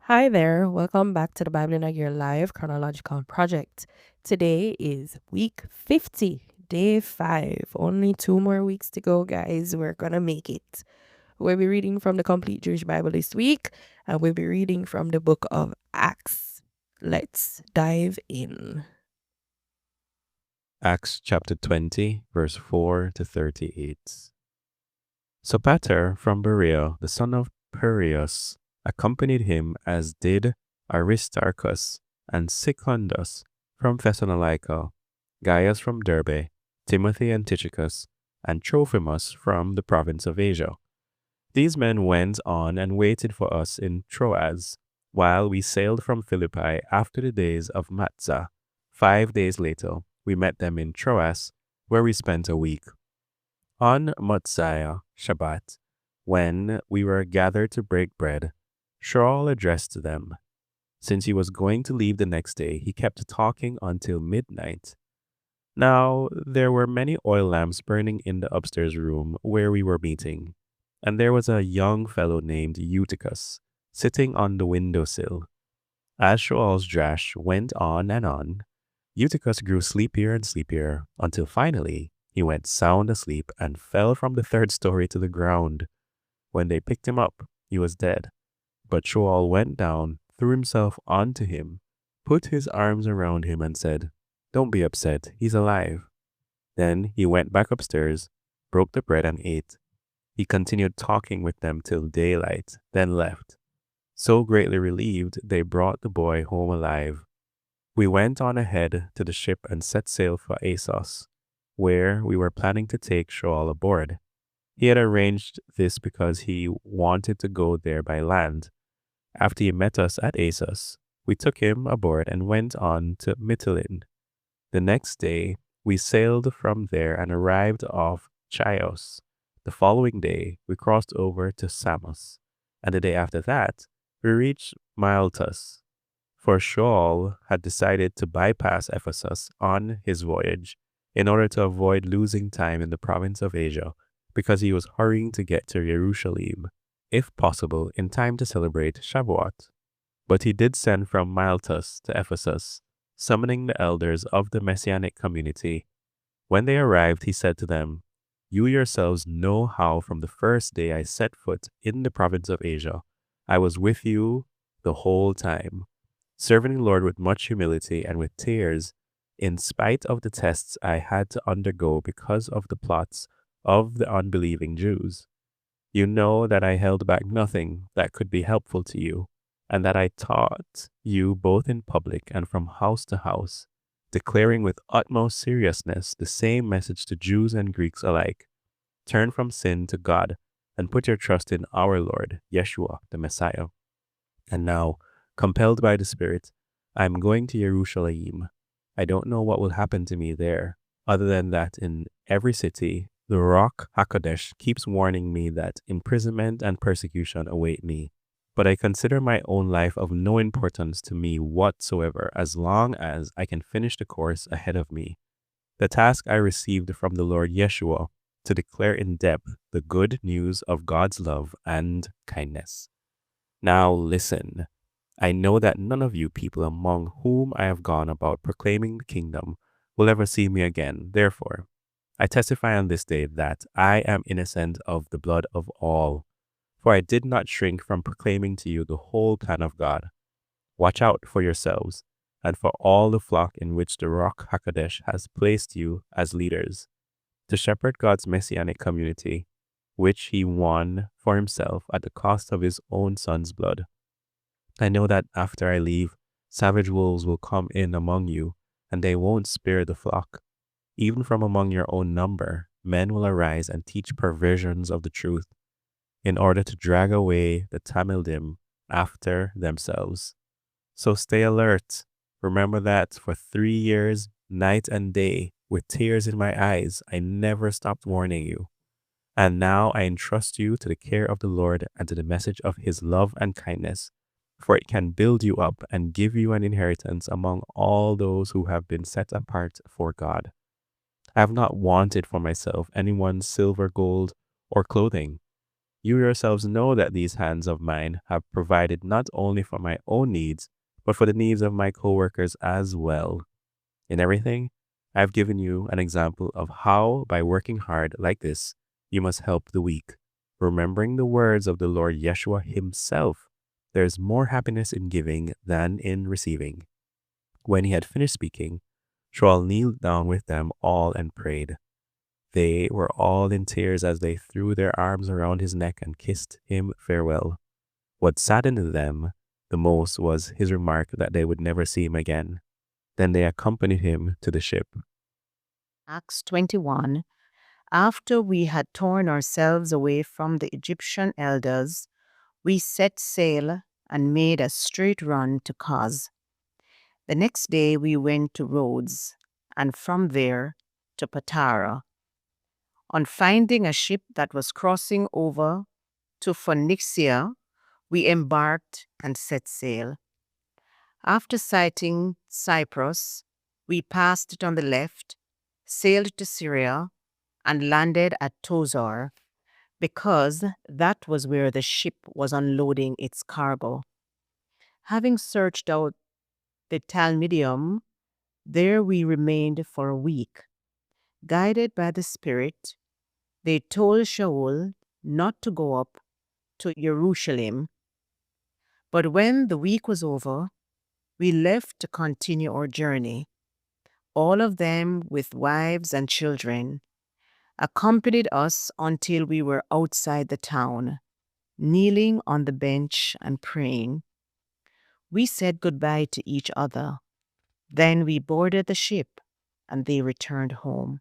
Hi there, welcome back to the Bible in a Year Live Chronological Project. Today is week 50, day 5. Only 2 more weeks to go, guys. We're gonna make it. We'll be reading from the Complete Jewish Bible this week, and we'll be reading from the book of Acts. Let's dive in. Acts chapter 20, verse 4 to 38. Sopater from Berea, the son of Piraeus, accompanied him, as did Aristarchus and Secundus from Thessalonica, Gaius from Derbe, Timothy and Tychicus, and Trophimus from the province of Asia. These men went on and waited for us in Troas, while we sailed from Philippi after the days of Matzah. 5 days later, we met them in Troas, where we spent a week. On Matzah Shabbat, when we were gathered to break bread, Shaul addressed them. Since he was going to leave the next day, he kept talking until midnight. Now there were many oil lamps burning in the upstairs room where we were meeting, and there was a young fellow named Eutychus sitting on the window sill. As Shaul's drash went on, Eutychus grew sleepier and sleepier until finally he went sound asleep and fell from the third story to the ground. When they picked him up, he was dead. But Shaul went down, threw himself onto him, put his arms around him, and said, "Don't be upset, he's alive." Then he went back upstairs, broke the bread, and ate. He continued talking with them till daylight, then left. So greatly relieved, they brought the boy home alive. We went on ahead to the ship and set sail for Assos, where we were planning to take Shaul aboard. He had arranged this because he wanted to go there by land. After he met us at Assos, we took him aboard and went on to Mytilene. The next day, we sailed from there and arrived off Chios. The following day, we crossed over to Samos, and the day after that, we reached Miletus. For Shaul had decided to bypass Ephesus on his voyage in order to avoid losing time in the province of Asia, because he was hurrying to get to Jerusalem, if possible, in time to celebrate Shavuot. But he did send from Miletus to Ephesus, summoning the elders of the Messianic community. When they arrived, he said to them, "You yourselves know how from the first day I set foot in the province of Asia, I was with you the whole time, serving the Lord with much humility and with tears, in spite of the tests I had to undergo because of the plots of the unbelieving Jews. You know that I held back nothing that could be helpful to you, and that I taught you both in public and from house to house, declaring with utmost seriousness the same message to Jews and Greeks alike. Turn from sin to God and put your trust in our Lord, Yeshua, the Messiah. And now, compelled by the Spirit, I am going to Jerusalem. I don't know what will happen to me there, other than that in every city, the Rock HaKodesh keeps warning me that imprisonment and persecution await me. But I consider my own life of no importance to me whatsoever, as long as I can finish the course ahead of me. The task I received from the Lord Yeshua to declare in depth the good news of God's love and kindness. Now listen. I know that none of you people among whom I have gone about proclaiming the kingdom will ever see me again. Therefore, I testify on this day that I am innocent of the blood of all, for I did not shrink from proclaiming to you the whole plan of God. Watch out for yourselves and for all the flock in which the Rock HaKodesh has placed you as leaders, to shepherd God's messianic community, which he won for himself at the cost of his own son's blood. I know that after I leave, savage wolves will come in among you, and they won't spare the flock. Even from among your own number, men will arise and teach perversions of the truth, in order to drag away the Talmudim after themselves. So stay alert. Remember that for 3 years, night and day, with tears in my eyes, I never stopped warning you. And now I entrust you to the care of the Lord and to the message of his love and kindness, for it can build you up and give you an inheritance among all those who have been set apart for God. I have not wanted for myself anyone's silver, gold, or clothing. You yourselves know that these hands of mine have provided not only for my own needs, but for the needs of my coworkers as well. In everything, I've given you an example of how, by working hard like this, you must help the weak. Remembering the words of the Lord Yeshua himself, there is more happiness in giving than in receiving. When he had finished speaking, Shaul kneeled down with them all and prayed. They were all in tears as they threw their arms around his neck and kissed him farewell. What saddened them the most was his remark that they would never see him again. Then they accompanied him to the ship. Acts 21. After we had torn ourselves away from the Egyptian elders, we set sail and made a straight run to Kos. The next day we went to Rhodes, and from there to Patara. On finding a ship that was crossing over to Phoenicia, we embarked and set sail. After sighting Cyprus, we passed it on the left, sailed to Syria, and landed at Tozar, because that was where the ship was unloading its cargo. Having searched out the Talmudium, there we remained for a week. Guided by the Spirit, they told Shaul not to go up to Jerusalem. But when the week was over, we left to continue our journey. All of them, with wives and children, accompanied us until we were outside the town, kneeling on the bench and praying. We said goodbye to each other. Then we boarded the ship and they returned home.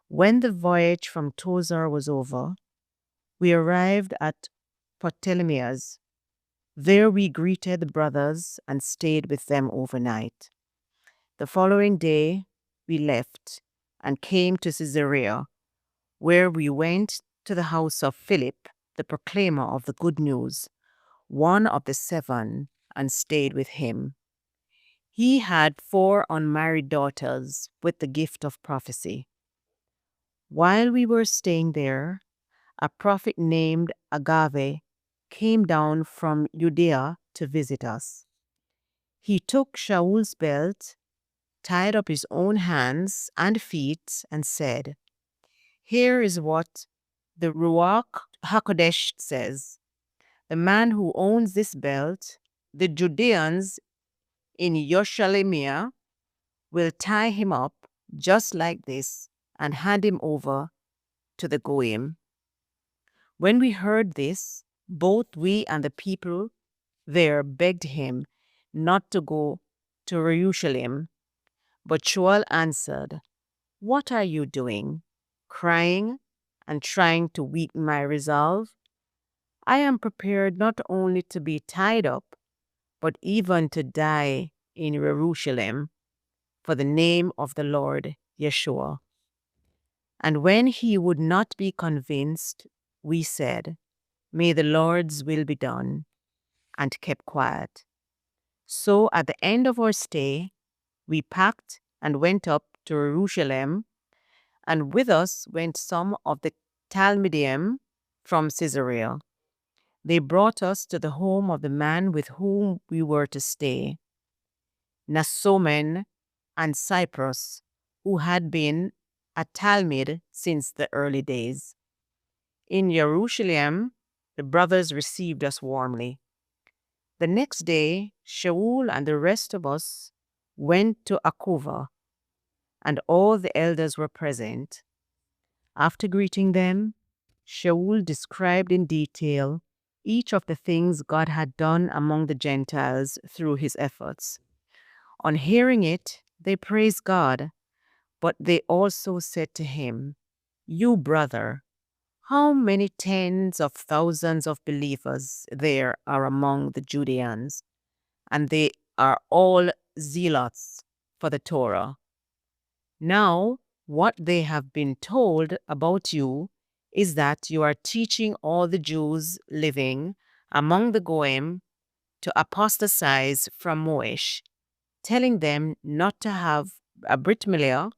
When the voyage from Tozar was over, we arrived at Ptolemais. There we greeted the brothers and stayed with them overnight. The following day, we left and came to Caesarea, where we went to the house of Philip, the proclaimer of the good news, one of the 7, and stayed with him. He had 4 unmarried daughters with the gift of prophecy. While we were staying there, a prophet named Agave came down from Judea to visit us. He took Shaul's belt, tied up his own hands and feet, and said, "Here is what the Ruach HaKodesh says. The man who owns this belt, the Judeans in Yoshalimia, will tie him up just like this and hand him over to the Goyim." When we heard this, both we and the people there begged him not to go to Jerusalem. But Shaul answered, "What are you doing? Crying and trying to weaken my resolve? I am prepared not only to be tied up, but even to die in Jerusalem for the name of the Lord Yeshua." And when he would not be convinced, we said, "May the Lord's will be done," and kept quiet. So at the end of our stay, we packed and went up to Jerusalem, and with us went some of the Talmudim from Caesarea. They brought us to the home of the man with whom we were to stay, Nasomen and Cyprus, who had been a Talmud since the early days. In Jerusalem, the brothers received us warmly. The next day, Shaul and the rest of us went to Akova, and all the elders were present. After greeting them, Shaul described in detail each of the things God had done among the Gentiles through his efforts. On hearing it, they praised God, but they also said to him, "You brother, how many tens of thousands of believers there are among the Judeans, and they are all zealots for the Torah. Now, what they have been told about you is that you are teaching all the Jews living among the Goyim to apostatize from Moish, telling them not to have a Brit Milah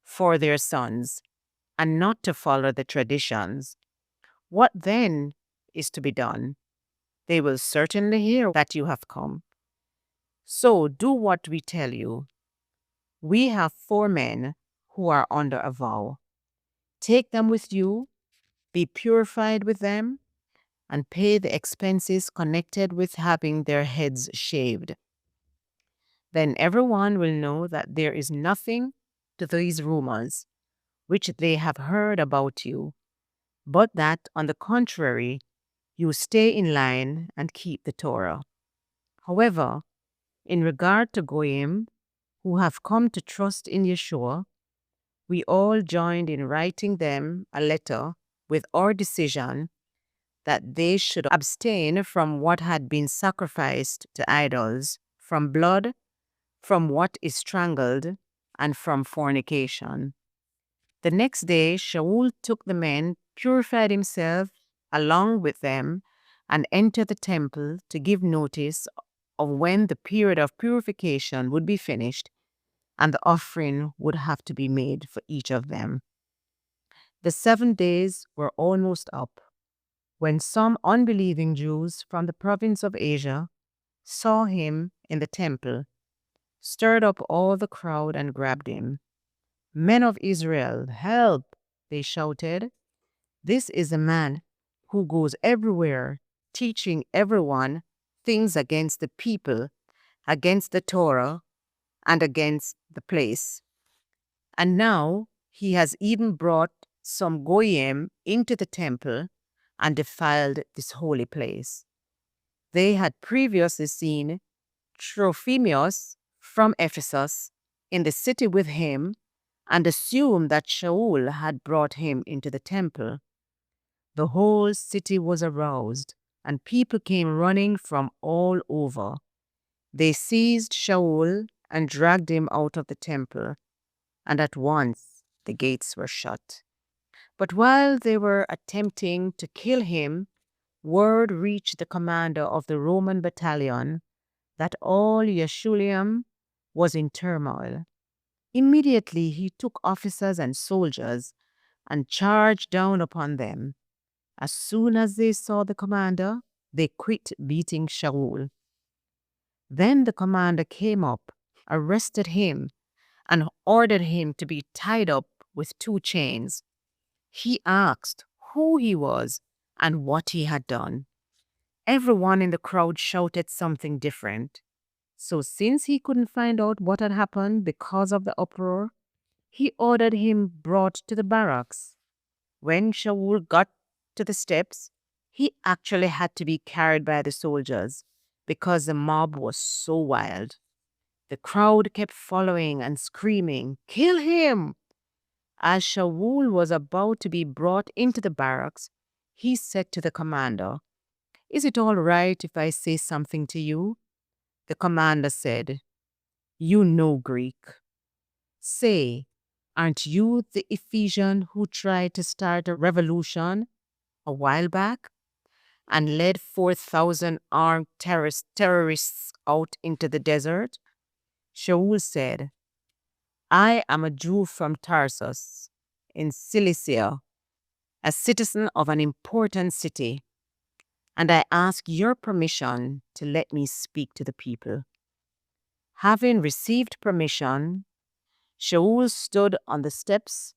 for their sons and not to follow the traditions. What then is to be done. They will certainly hear that you have come. So do what we tell you. We have 4 men who are under a vow. Take them with you, be purified with them, and pay the expenses connected with having their heads shaved. Then everyone will know that there is nothing to these rumors which they have heard about you, but that, on the contrary, you stay in line and keep the Torah. However, in regard to Goyim, who have come to trust in Yeshua, we all joined in writing them a letter with our decision that they should abstain from what had been sacrificed to idols, from blood, from what is strangled, and from fornication. The next day, Shaul took the men, purified himself along with them, and entered the temple to give notice of when the period of purification would be finished and the offering would have to be made for each of them. The 7 days were almost up when some unbelieving Jews from the province of Asia saw him in the temple, stirred up all the crowd, and grabbed him. Men of Israel, help! They shouted. This is a man who goes everywhere teaching everyone things against the people, against the Torah, and against the place. And now he has even brought some Goyim into the temple and defiled this holy place. They had previously seen Trophimus from Ephesus in the city with him and assumed that Shaul had brought him into the temple. The whole city was aroused, and people came running from all over. They seized Shaul and dragged him out of the temple, and at once the gates were shut. But while they were attempting to kill him, word reached the commander of the Roman battalion that all Yeshuliam was in turmoil. Immediately he took officers and soldiers and charged down upon them. As soon as they saw the commander, they quit beating Shaul. Then the commander came up, arrested him, and ordered him to be tied up with 2 chains. He asked who he was and what he had done. Everyone in the crowd shouted something different. So since he couldn't find out what had happened because of the uproar, he ordered him brought to the barracks. When Shaul got to the steps, he actually had to be carried by the soldiers because the mob was so wild. The crowd kept following and screaming, "Kill him!" As Shaul was about to be brought into the barracks, he said to the commander, "Is it all right if I say something to you?" The commander said, "You know Greek. Say, aren't you the Ephesian who tried to start a revolution a while back and led 4,000 armed terrorists out into the desert?" Shaul said, "I am a Jew from Tarsus in Cilicia, a citizen of an important city, and I ask your permission to let me speak to the people." Having received permission, Shaul stood on the steps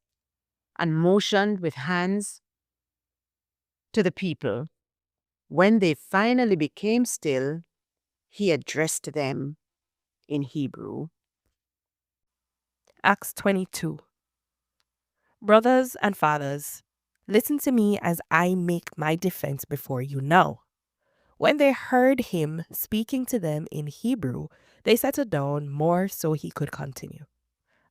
and motioned with hands to the people. When they finally became still, he addressed them in Hebrew. Acts 22. Brothers and fathers, listen to me as I make my defense before you now. When they heard him speaking to them in Hebrew, they settled down more so he could continue.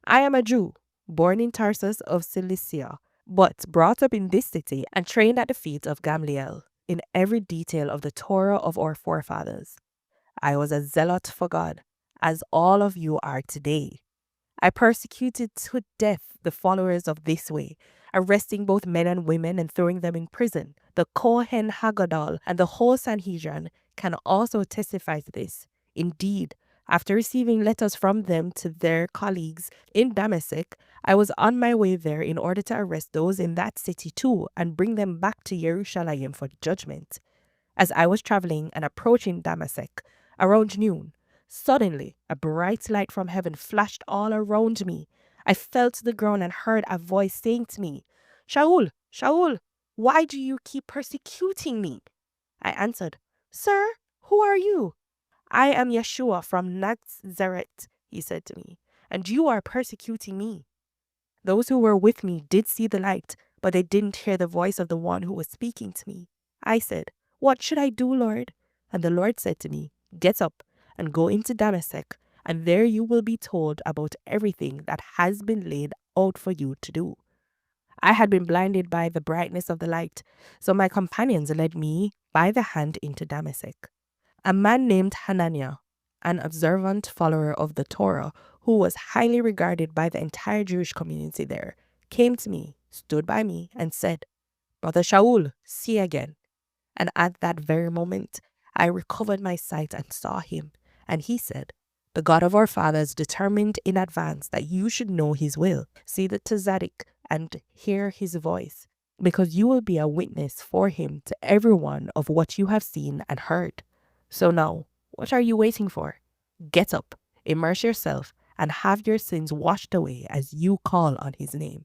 I am a Jew, born in Tarsus of Cilicia, but brought up in this city and trained at the feet of Gamaliel in every detail of the Torah of our forefathers. I was a zealot for God, as all of you are today. I persecuted to death the followers of this way, arresting both men and women and throwing them in prison. The Kohen Hagadol and the whole Sanhedrin can also testify to this. Indeed, After receiving letters from them to their colleagues in Damascus, I was on my way there in order to arrest those in that city too and bring them back to Jerusalem for judgment. As I was traveling and approaching Damascus around noon, suddenly a bright light from heaven flashed all around me. I fell to the ground and heard a voice saying to me, Shaul, Shaul, why do you keep persecuting me? I answered, Sir, who are you? I am Yeshua from Nazareth, he said to me, and you are persecuting me. Those who were with me did see the light, but they didn't hear the voice of the one who was speaking to me. I said, What should I do, Lord? And the Lord said to me, Get up and go into Damascus, and there you will be told about everything that has been laid out for you to do. I had been blinded by the brightness of the light, so my companions led me by the hand into Damascus. A man named Hananiah, an observant follower of the Torah, who was highly regarded by the entire Jewish community there, came to me, stood by me, and said, Brother Shaul, see again. And at that very moment, I recovered my sight and saw him. And he said, The God of our fathers determined in advance that you should know his will, see the Tzaddik, and hear his voice, because you will be a witness for him to everyone of what you have seen and heard. So now, what are you waiting for? Get up, immerse yourself, and have your sins washed away as you call on his name.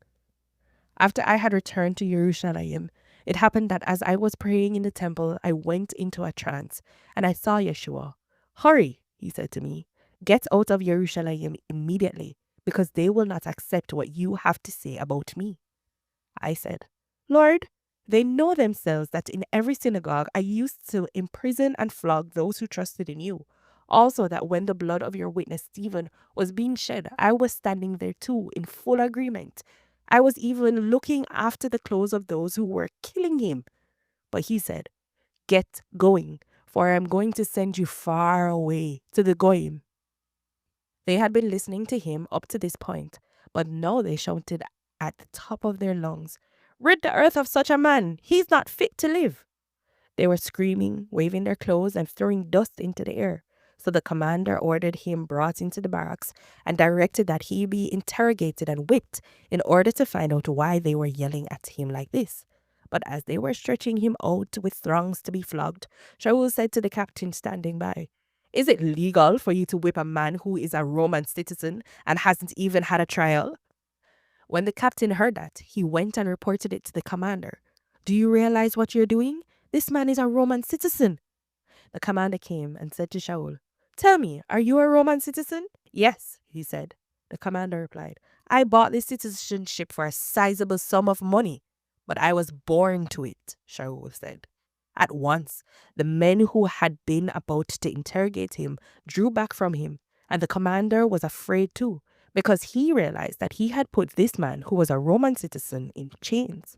After I had returned to Jerusalem, it happened that as I was praying in the temple, I went into a trance, and I saw Yeshua. Hurry, he said to me, get out of Jerusalem immediately, because they will not accept what you have to say about me. I said, Lord, they know themselves that in every synagogue I used to imprison and flog those who trusted in you. Also, that when the blood of your witness Stephen was being shed, I was standing there too, in full agreement. I was even looking after the clothes of those who were killing him. But he said, Get going, for I am going to send you far away to the Goyim. They had been listening to him up to this point, but now they shouted at the top of their lungs, Rid the earth of such a man! He's not fit to live! They were screaming, waving their clothes, and throwing dust into the air. So the commander ordered him brought into the barracks and directed that he be interrogated and whipped in order to find out why they were yelling at him like this. But as they were stretching him out with throngs to be flogged, Shaul said to the captain standing by, Is it legal for you to whip a man who is a Roman citizen and hasn't even had a trial? When the captain heard that, he went and reported it to the commander. Do you realize what you're doing? This man is a Roman citizen. The commander came and said to Shaul, Tell me, are you a Roman citizen? Yes, he said. The commander replied, I bought this citizenship for a sizable sum of money, but I was born to it, Shaul said. At once, the men who had been about to interrogate him drew back from him, and the commander was afraid too, because he realized that he had put this man, who was a Roman citizen, in chains.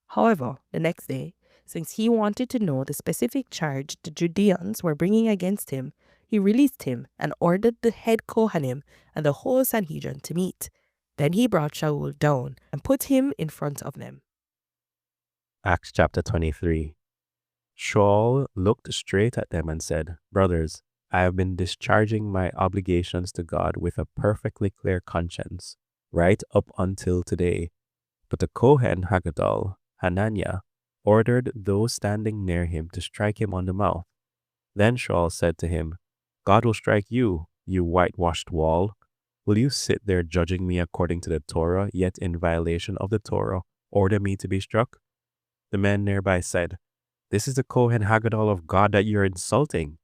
However, the next day, since he wanted to know the specific charge the Judeans were bringing against him, he released him and ordered the head Kohanim and the whole Sanhedrin to meet. Then he brought Shaul down and put him in front of them. Acts chapter 23. Shaul looked straight at them and said, Brothers, I have been discharging my obligations to God with a perfectly clear conscience, right up until today. But the Kohen Haggadol, Hananiah, ordered those standing near him to strike him on the mouth. Then Shaul said to him, God will strike you, you whitewashed wall. Will you sit there judging me according to the Torah, yet in violation of the Torah, order me to be struck? The men nearby said, This is the Kohen Haggadol of God that you're insulting.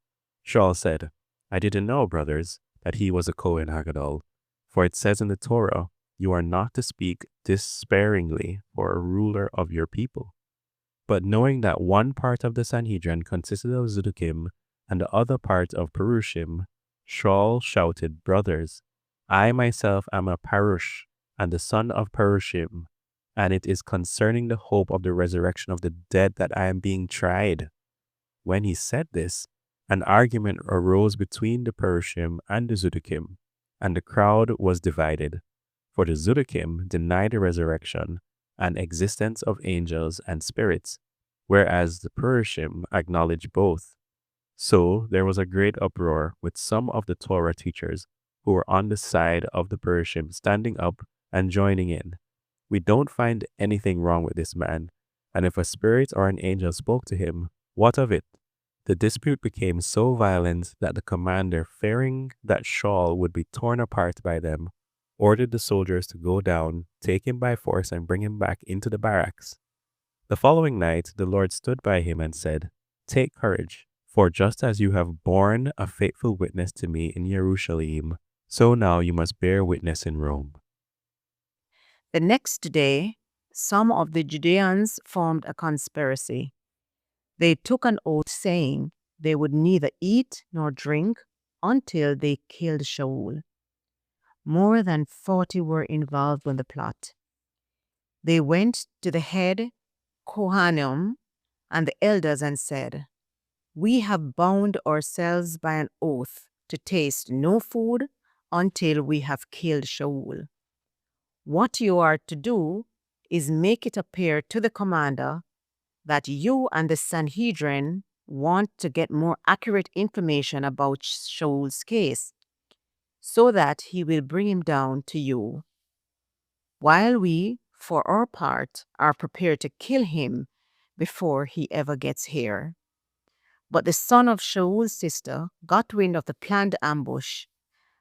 Shaul said, I didn't know, brothers, that he was a Kohen Haggadol, for it says in the Torah, you are not to speak despairingly for a ruler of your people. But knowing that one part of the Sanhedrin consisted of Zedukim and the other part of Perushim, Shaul shouted, Brothers, I myself am a Parush and the son of Perushim, and it is concerning the hope of the resurrection of the dead that I am being tried. When he said this, an argument arose between the Perushim and the Zedukim, and the crowd was divided. For the Zedukim denied the resurrection and existence of angels and spirits, whereas the Perushim acknowledged both. So there was a great uproar with some of the Torah teachers who were on the side of the Perishim standing up and joining in. We don't find anything wrong with this man, and if a spirit or an angel spoke to him, what of it? The dispute became so violent that the commander, fearing that Shaul would be torn apart by them, ordered the soldiers to go down, take him by force, and bring him back into the barracks. The following night, the Lord stood by him and said, "Take courage, for just as you have borne a faithful witness to me in Jerusalem, so now you must bear witness in Rome." The next day, some of the Judeans formed a conspiracy. They took an oath saying they would neither eat nor drink until they killed Shaul. More than 40 were involved in the plot. They went to the head Kohanim and the elders and said, "We have bound ourselves by an oath to taste no food until we have killed Shaul. What you are to do is make it appear to the commander that you and the Sanhedrin want to get more accurate information about Shaul's case, so that he will bring him down to you, while we, for our part, are prepared to kill him before he ever gets here." But the son of Shaul's sister got wind of the planned ambush,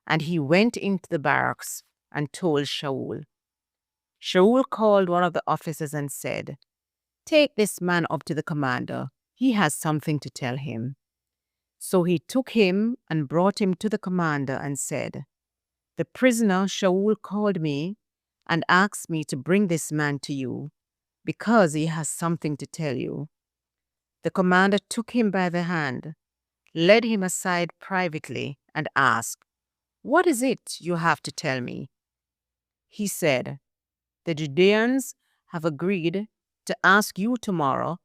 and he went into the barracks and told Shaul. Shaul called one of the officers and said, "Take this man up to the commander. He has something to tell him." So he took him and brought him to the commander and said, "The prisoner Shaul called me and asked me to bring this man to you because he has something to tell you." The commander took him by the hand, led him aside privately, and asked, "What is it you have to tell me?" He said, "The Judeans have agreed to ask you tomorrow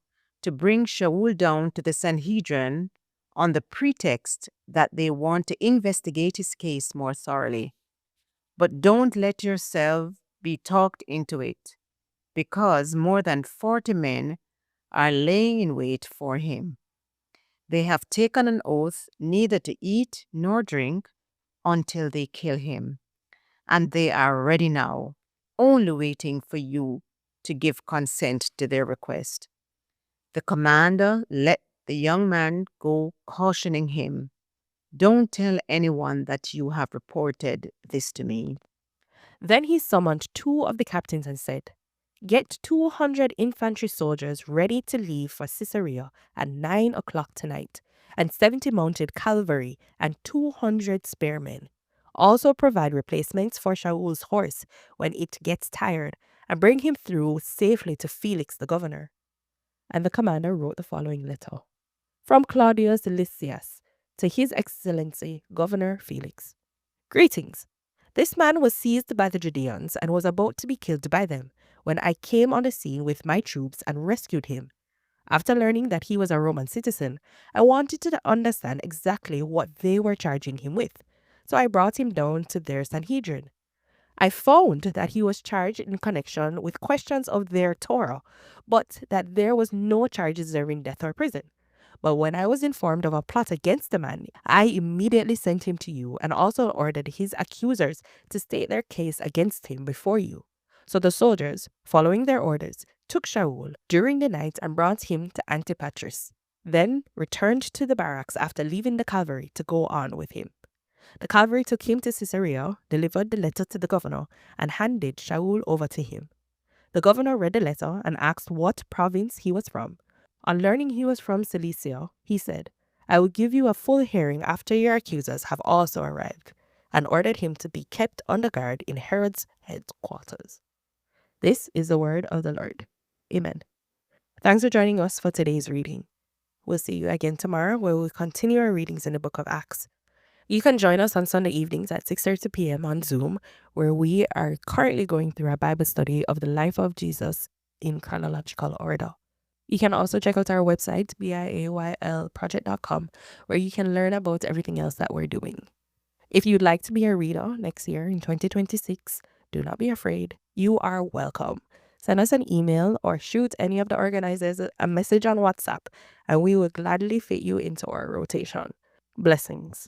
to bring Shaul down to the Sanhedrin on the pretext that they want to investigate his case more thoroughly. But don't let yourself be talked into it, because more than 40 men are laying in wait for him. They have taken an oath neither to eat nor drink until they kill him, and they are ready now, only waiting for you to give consent to their request." The commander let the young man go, cautioning him, "Don't tell anyone that you have reported this to me." Then he summoned 2 of the captains and said, "Get 200 infantry soldiers ready to leave for Caesarea at 9 o'clock tonight, and 70 mounted cavalry and 200 spearmen. Also provide replacements for Shaul's horse when it gets tired, and bring him through safely to Felix the governor." And the commander wrote the following letter. From Claudius Lysias to His Excellency Governor Felix. Greetings. This man was seized by the Judeans and was about to be killed by them when I came on the scene with my troops and rescued him. After learning that he was a Roman citizen, I wanted to understand exactly what they were charging him with, so I brought him down to their Sanhedrin. I found that he was charged in connection with questions of their Torah, but that there was no charge deserving death or prison. But when I was informed of a plot against the man, I immediately sent him to you and also ordered his accusers to state their case against him before you. So the soldiers, following their orders, took Shaul during the night and brought him to Antipatris, then returned to the barracks after leaving the cavalry to go on with him. The cavalry took him to Caesarea, delivered the letter to the governor, and handed Shaul over to him. The governor read the letter and asked what province he was from. On learning he was from Cilicia, he said, "I will give you a full hearing after your accusers have also arrived," and ordered him to be kept under guard in Herod's headquarters. This is the word of the Lord. Amen. Thanks for joining us for today's reading. We'll see you again tomorrow, where we'll continue our readings in the book of Acts. You can join us on Sunday evenings at 6:30 p.m. on Zoom, where we are currently going through a Bible study of the life of Jesus in chronological order. You can also check out our website, Biayl.Project.com, where you can learn about everything else that we're doing. If you'd like to be a reader next year in 2026, do not be afraid. You are welcome. Send us an email or shoot any of the organizers a message on WhatsApp, and we will gladly fit you into our rotation. Blessings.